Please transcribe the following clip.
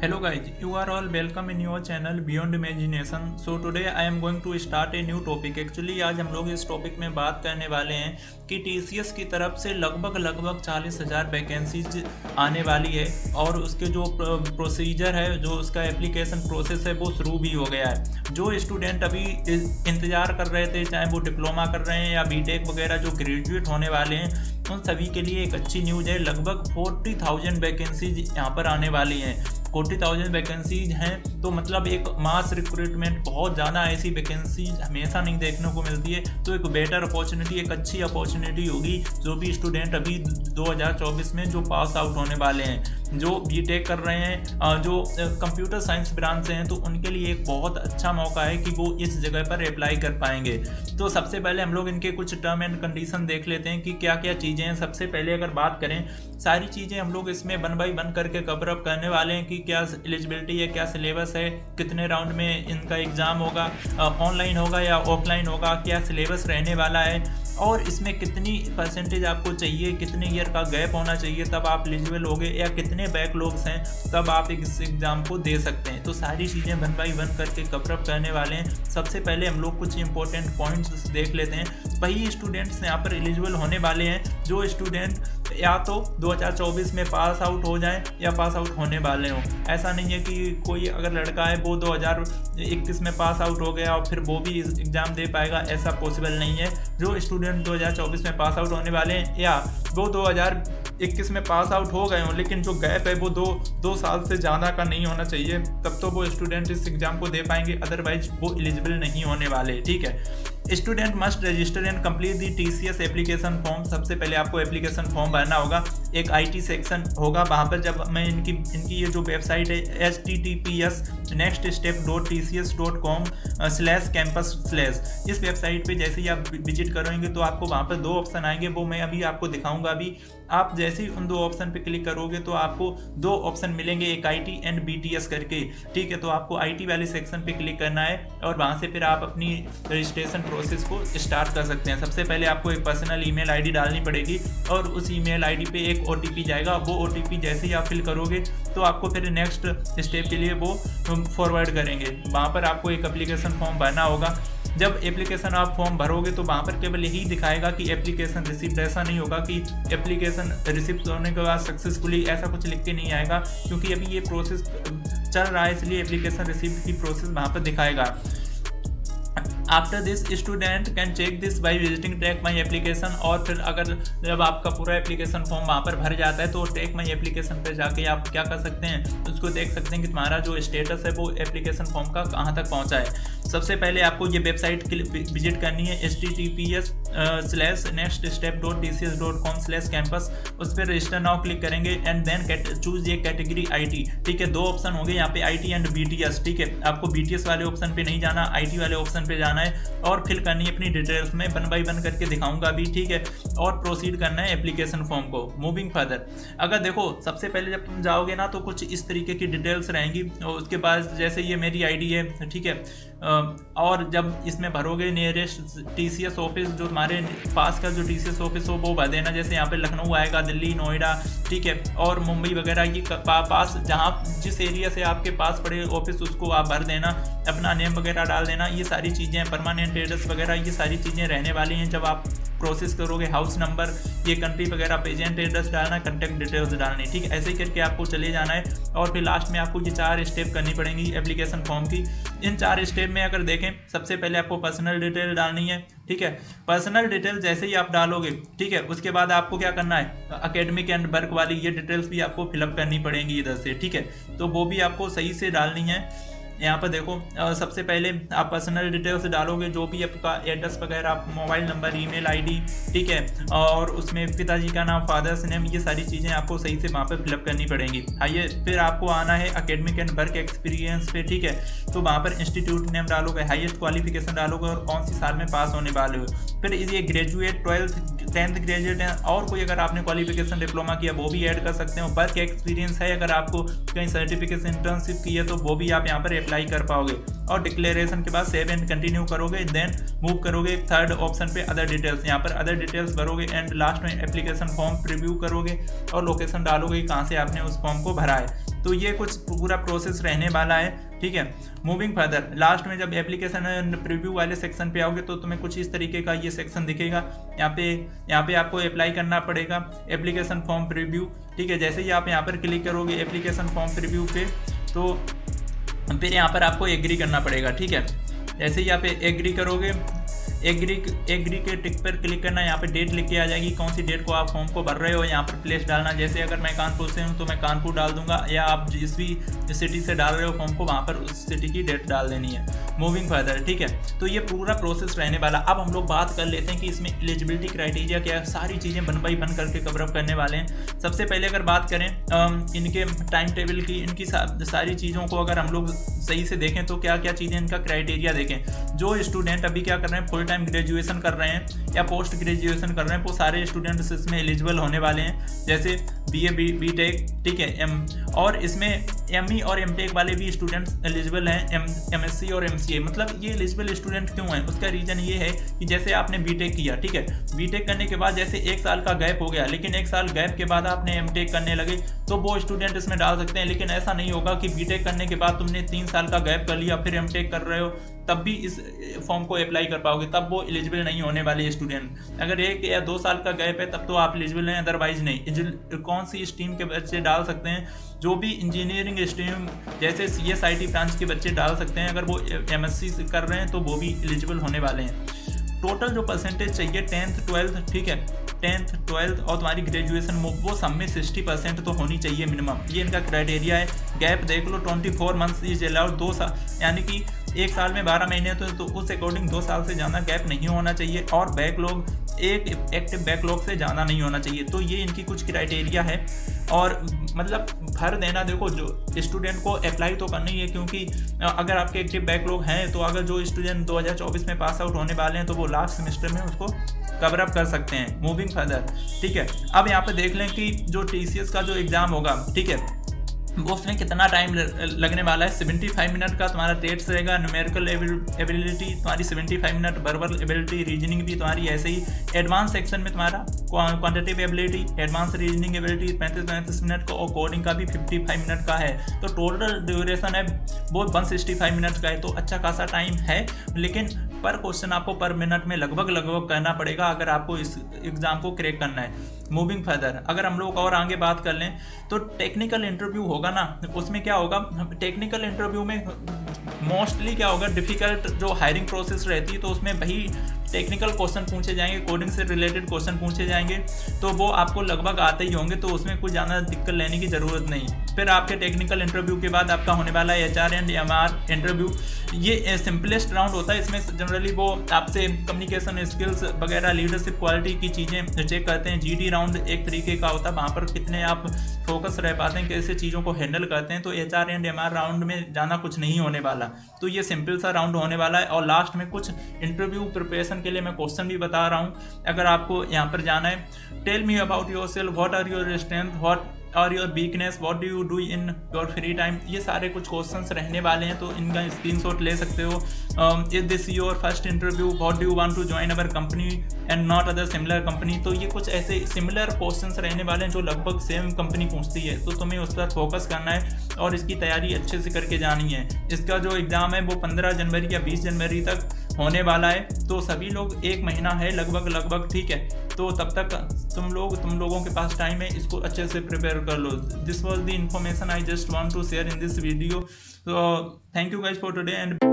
Hello guys, you are all welcome in your channel Beyond Imagination. So today I am going to start a new topic. Actually आज हम लोग इस topic में बात करने वाले हैं कि TCS की तरफ से लगभग 40,000 वैकेंसीज आने वाली है और उसके जो प्रोसीजर है, जो उसका एप्लीकेशन प्रोसेस है वो शुरू भी हो गया है। जो स्टूडेंट अभी इंतज़ार कर रहे थे, चाहे वो डिप्लोमा कर रहे हैं या बीटेक वगैरह जो ग्रेजुएट होने वाले हैं, उन सभी के लिए एक अच्छी न्यूज़ है। लगभग 40,000 वैकेंसीज यहाँ पर आने वाली हैं। 40,000 वैकेंसीज हैं तो मतलब एक मास रिक्रूटमेंट, बहुत ज़्यादा ऐसी वैकेंसीज हमेशा नहीं देखने को मिलती है। तो एक बेटर अपॉर्चुनिटी, एक अच्छी अपॉर्चुनिटी होगी जो भी स्टूडेंट अभी 2024 में जो पास आउट होने वाले हैं, जो बीटेक कर रहे हैं, जो कंप्यूटर साइंस ब्रांच से हैं, तो उनके लिए एक बहुत अच्छा मौका है कि वो इस जगह पर अप्लाई कर पाएंगे। तो सबसे पहले हम लोग इनके कुछ टर्म एंड कंडीशन देख लेते हैं कि क्या क्या चीज़ें हैं। सबसे पहले अगर बात करें, सारी चीज़ें हम लोग इसमें 1 बाय 1 करके कवर अप करने वाले हैं कि क्या एलिजिबिलिटी है, क्या सिलेबस है, कितने राउंड में इनका एग्ज़ाम होगा, ऑनलाइन होगा या ऑफलाइन होगा, क्या सिलेबस रहने वाला है और इसमें कितनी परसेंटेज आपको चाहिए, कितने ईयर का गैप होना चाहिए तब आप एलिजिबल होगे, या कितने बैकलॉग्स हैं तब आप इस एग्ज़ाम को दे सकते हैं। तो सारी चीज़ें 1 बाय 1 करके कवर अप करने वाले हैं। सबसे पहले हम लोग कुछ इंपॉर्टेंट पॉइंट्स देख लेते हैं। वही स्टूडेंट्स यहाँ पर एलिजिबल होने वाले हैं जो स्टूडेंट या तो 2024 में पास आउट हो जाएं या पास आउट होने वाले हों। ऐसा नहीं है कि कोई अगर लड़का है वो 2021 में पास आउट हो गया और फिर वो भी एग्ज़ाम दे पाएगा, ऐसा पॉसिबल नहीं है। जो स्टूडेंट 2024 में पास आउट होने वाले हैं या वो 2021 में पास आउट हो गए हों, लेकिन जो गैप है वो दो साल से ज़्यादा का नहीं होना चाहिए, तब तो वो स्टूडेंट इस एग्ज़ाम को दे पाएंगे, अदरवाइज वो एलिजिबल नहीं होने वाले। ठीक है। Student must register and complete the TCS application form. सबसे पहले आपको एप्लीकेशन फॉर्म भरना होगा। एक IT सेक्शन होगा, वहाँ पर जब मैं इनकी ये जो वेबसाइट है https://nextstep.tcs.com/campus/ इस वेबसाइट पे जैसे ही आप विजिट करोगे तो आपको वहाँ पर 2 ऑप्शन आएंगे, वो मैं अभी आपको दिखाऊंगा। अभी आप जैसे ही उन 2 ऑप्शन पे क्लिक करोगे तो आपको 2 ऑप्शन मिलेंगे, एक IT एंड BTS करके। ठीक है, तो आपको IT वाले सेक्शन पे क्लिक करना है और वहाँ से फिर आप अपनी रजिस्ट्रेशन प्रोसेस को स्टार्ट कर सकते हैं। सबसे पहले आपको एक पर्सनल ईमेल आईडी डालनी पड़ेगी और उस ईमेल आईडी पे एक OTP जाएगा। वो OTP जैसे ही आप फिल करोगे तो आपको फिर नेक्स्ट स्टेप के लिए वो फॉरवर्ड करेंगे। वहाँ पर आपको एक एप्लीकेशन फॉर्म भरना होगा। जब एप्लीकेशन आप फॉर्म भरोगे तो वहाँ पर केवल यही दिखाएगा कि एप्लीकेशन रिसिप्ट। ऐसा नहीं होगा कि एप्लीकेशन रिसिप्ट होने के बाद सक्सेसफुली, ऐसा कुछ लिख के नहीं आएगा, क्योंकि अभी ये प्रोसेस चल रहा है, इसलिए एप्लीकेशन रिसिप्ट की प्रोसेस वहाँ पर दिखाएगा। After this student can check this by visiting track my application. और फिर अगर जब आपका पूरा एप्लीकेशन फॉर्म वहाँ पर भर जाता है तो ट्रैक माई एप्लीकेशन पर जाके आप क्या कर सकते हैं, उसको देख सकते हैं कि तुम्हारा जो स्टेटस है वो एप्लीकेशन फॉर्म का कहाँ तक पहुँचा है। सबसे पहले आपको ये वेबसाइट विजिट करनी है https://nextstep.tcs.com/campus। उस पर रजिस्टर नाउ क्लिक करेंगे एंड देन चूज ये कैटेगरी IT। ठीक है, 2 ऑप्शन होंगे यहाँ पे, IT एंड BTS। ठीक है, आपको BTS वाले ऑप्शन पे नहीं जाना, IT वाले ऑप्शन पे जाना है और फिल करनी है अपनी डिटेल्स में 1 बाय 1 करके दिखाऊंगा अभी। ठीक है, और प्रोसीड करना है एप्लीकेशन फॉर्म को। मूविंग फर्दर, अगर देखो सबसे पहले जब तुम जाओगे ना तो कुछ इस तरीके की डिटेल्स रहेंगी और उसके बाद जैसे ये मेरी ID है। ठीक है, और जब इसमें भरोगे नियरेस्ट TCS ऑफिस, जो तुम्हारे पास का जो TCS ऑफिस हो वो भर देना। जैसे यहाँ पे लखनऊ आएगा, दिल्ली, नोएडा, ठीक है, और मुंबई वगैरह ये पास जहाँ जिस एरिया से आपके पास पड़े ऑफिस उसको आप भर देना, अपना नेम वगैरह डाल देना। ये सारी चीज़ें, परमानेंट एड्रेस वगैरह, ये सारी चीज़ें रहने वाली हैं जब आप प्रोसेस करोगे। हाउस नंबर, ये कंट्री वगैरह, प्रेजेंट एड्रेस डालना, कॉन्टैक्ट डिटेल्स डालनी। ठीक है, ऐसे ही करके आपको चले जाना है और फिर लास्ट में आपको ये 4 स्टेप करनी पड़ेंगी एप्लीकेशन फॉर्म की। इन 4 स्टेप में अगर देखें, सबसे पहले आपको पर्सनल डिटेल डालनी है। ठीक है, पर्सनल डिटेल जैसे ही आप डालोगे, ठीक है, उसके बाद आपको क्या करना है, एकेडमिक एंड वर्क वाली ये डिटेल्स भी आपको फिलअप करनी पड़ेंगी इधर से। ठीक है, तो वो भी आपको सही से डालनी है। यहाँ पर देखो, सबसे पहले आप पर्सनल डिटेल्स डालोगे, जो भी आपका एड्रेस वगैरह, मोबाइल नंबर, ईमेल आईडी, ठीक है, और उसमें पिताजी का नाम, फादर्स नेम, ये सारी चीज़ें आपको सही से वहाँ पे फिलअप करनी पड़ेंगी। आइए फिर आपको आना है एकेडमिक एंड वर्क एक्सपीरियंस पे। ठीक है, तो वहाँ पर इंस्टीट्यूट नेम डालोगे, हाईएस्ट क्वालिफिकेशन डालोगे और कौन सी साल में पास होने वाले हो। फिर ये ग्रेजुएट, 12th 10th ग्रेजुएट हैं और कोई अगर आपने क्वालिफिकेशन डिप्लोमा किया वो भी ऐड कर सकते हो। वर्क एक्सपीरियंस है अगर आपको कहीं सर्टिफिकेट इंटर्नशिप की है तो वो भी आप यहाँ पर अप्लाई कर पाओगे। और डिक्लेरेशन के बाद सेव एंड कंटिन्यू करोगे, देन मूव करोगे थर्ड ऑप्शन पे अदर डिटेल्स, यहाँ पर अदर डिटेल्स भरोगे एंड लास्ट में एप्लीकेशन फॉर्म प्रीव्यू करोगे और लोकेशन डालोगे कहाँ से आपने उस फॉर्म को भरा है। तो ये कुछ पूरा प्रोसेस रहने वाला है, ठीक है। मूविंग फर्दर, लास्ट में जब एप्लीकेशन प्रीव्यू वाले सेक्शन पे आओगे तो तुम्हें कुछ इस तरीके का ये सेक्शन दिखेगा। यहाँ पे आपको अप्लाई करना पड़ेगा एप्लीकेशन फॉर्म प्रीव्यू, ठीक है। जैसे ही आप यहाँ पर क्लिक करोगे एप्लीकेशन फॉर्म प्रीव्यू पे तो फिर यहाँ पर आपको एग्री करना पड़ेगा, ठीक है। जैसे ही आप एग्री करोगे, एग्री के टिक पर क्लिक करना, यहाँ पे डेट लिख के आ जाएगी कौन सी डेट को आप फॉर्म को भर रहे हो, यहाँ पर प्लेस डालना। जैसे अगर मैं कानपुर से हूँ तो मैं कानपुर डाल दूंगा, या आप जिस भी सिटी से डाल रहे हो फॉर्म को वहाँ पर उस सिटी की डेट डाल देनी है। मूविंग फर्दर, ठीक है। तो ये पूरा प्रोसेस रहने वाला। अब हम लोग बात कर लेते हैं कि इसमें एलिजिबिलिटी क्राइटेरिया क्या है, सारी चीज़ें वन बाई वन करके कवर अप करने वाले हैं। सबसे पहले अगर बात करें इनके टाइम टेबल की, इनकी सारी चीज़ों को अगर हम लोग सही से देखें तो क्या क्या चीज़ें इनका क्राइटेरिया देखें। जो स्टूडेंट अभी क्या कर रहे हैं, फुल टाइम ग्रेजुएशन कर रहे हैं या पोस्ट ग्रेजुएशन कर रहे हैं, वो सारे स्टूडेंट्स इसमें एलिजिबल होने वाले हैं। जैसे BA BTech, ठीक है, और इसमें ME और MTech वाले भी स्टूडेंट्स एलिजिबल हैं, MSc और MCA। मतलब ये एलिजिबल स्टूडेंट क्यों हैं, उसका रीज़न ये है कि जैसे आपने BTech किया, ठीक है, BTech करने के बाद जैसे 1 साल का गैप हो गया, लेकिन 1 साल गैप के बाद आपने MTech करने लगे तो वो स्टूडेंट इसमें डाल सकते हैं। लेकिन ऐसा नहीं होगा कि BTech करने के बाद तुमने 3 साल का गैप कर लिया फिर MTech कर रहे हो तब भी इस फॉर्म को अप्लाई कर पाओगे, तब वो एलिजिबल नहीं होने वाले स्टूडेंट। अगर 1 या 2 साल का गैप है तब तो आप एलिजिबल हैं, अदरवाइज नहीं। कौन सी स्ट्रीम के बच्चे डाल सकते हैं, जो भी इंजीनियरिंग स्ट्रीम जैसे CSIT ब्रांच के बच्चे डाल सकते हैं। अगर वो MSc कर रहे हैं तो वो भी एलिजिबल होने वाले हैं। टोटल जो परसेंटेज चाहिए 10th 12th, ठीक है, 10th 12th और तुम्हारी ग्रेजुएशन वो सब में 60% तो होनी चाहिए मिनिमम, ये इनका क्राइटेरिया है। गैप देख लो 24 मंथ्स इज अलाउड, 2 साल यानी कि 1 साल में 12 महीने तो उस अकॉर्डिंग 2 साल से ज़्यादा गैप नहीं होना चाहिए, और बैकलॉग एक एक्टिव बैकलॉग से ज़्यादा नहीं होना चाहिए। तो ये इनकी कुछ क्राइटेरिया है। और मतलब भर देना, देखो जो स्टूडेंट को अप्लाई तो करना ही है, क्योंकि अगर आपके एक्टिव बैकलॉग हैं तो अगर जो स्टूडेंट 2024 में पास आउट होने वाले हैं तो वो लास्ट सेमेस्टर में उसको कवर अप कर सकते हैं। मूविंग फर्दर, ठीक है। अब यहाँ पे देख लें कि जो TCS का जो एग्ज़ाम होगा, ठीक है, वो उसमें कितना टाइम लगने वाला है। 75 मिनट का तुम्हारा टेस्ट रहेगा। न्यूमेरिकल एबिलिटी तुम्हारी 75 मिनट, वर्बल एबिलिटी, रीजनिंग भी तुम्हारी ऐसे ही। एडवांस सेक्शन में तुम्हारा quantitative ability, advance reasoning ability 35 minute का, और कोडिंग का भी 55 मिनट का है। तो टोटल ड्यूरेशन है वो 165 मिनट का है, तो अच्छा खासा टाइम है। लेकिन पर क्वेश्चन आपको पर मिनट में लगभग करना पड़ेगा अगर आपको इस एग्ज़ाम को क्रैक करना है। मूविंग फर्दर, अगर हम लोग और आगे बात कर लें तो टेक्निकल इंटरव्यू होगा ना, उसमें क्या होगा, टेक्निकल इंटरव्यू में मोस्टली क्या होगा, डिफ़िकल्ट जो हायरिंग प्रोसेस रहती है तो उसमें वही टेक्निकल क्वेश्चन पूछे जाएंगे, कोडिंग से रिलेटेड क्वेश्चन पूछे जाएंगे, तो वो आपको लगभग आते ही होंगे, तो उसमें कुछ ज़्यादा दिक्कत लेने की ज़रूरत नहीं। फिर आपके टेक्निकल इंटरव्यू के बाद आपका होने वाला है HR एंड MR इंटरव्यू। ये सिंपलेस्ट राउंड होता है। इसमें जनरली वो आपसे कम्युनिकेशन स्किल्स वगैरह, लीडरशिप क्वालिटी की चीज़ें चेक करते हैं। GD राउंड एक तरीके का होता है, वहाँ पर कितने आप फोकस रह पाते हैं, कैसे चीज़ों को हैंडल करते हैं। तो HR एंड MR राउंड में ज़्यादा कुछ नहीं होने वाला, तो ये सिंपल सा राउंड होने वाला है। और लास्ट में कुछ इंटरव्यू प्रिपरेशन के लिए मैं क्वेश्चन भी बता रहा हूँ, अगर आपको यहाँ पर जाना है। Tell me about yourself, what are your strength, what are your weakness, what do you do in your free time. ये सारे कुछ क्वेश्चंस रहने वाले हैं, तो इनका स्क्रीनशॉट ले सकते हो। Is this your first interview, what do you want to join our company and not other similar company. तो ये कुछ ऐसे सिमिलर क्वेश्चंस रहने वाले हैं जो लगभग सेम कंपनी पूछती है, तो तुम्हें उस पर फोकस करना है और इसकी तैयारी अच्छे से करके जानी है। इसका जो एग्ज़ाम है वो 15 जनवरी या 20 जनवरी तक होने वाला है, तो सभी लोग 1 महीना है लगभग, ठीक है। तो तब तक तुम लोगों के पास टाइम है, इसको अच्छे से प्रिपेयर कर लो। This was the information I just want to share in this video. So thank you guys for today and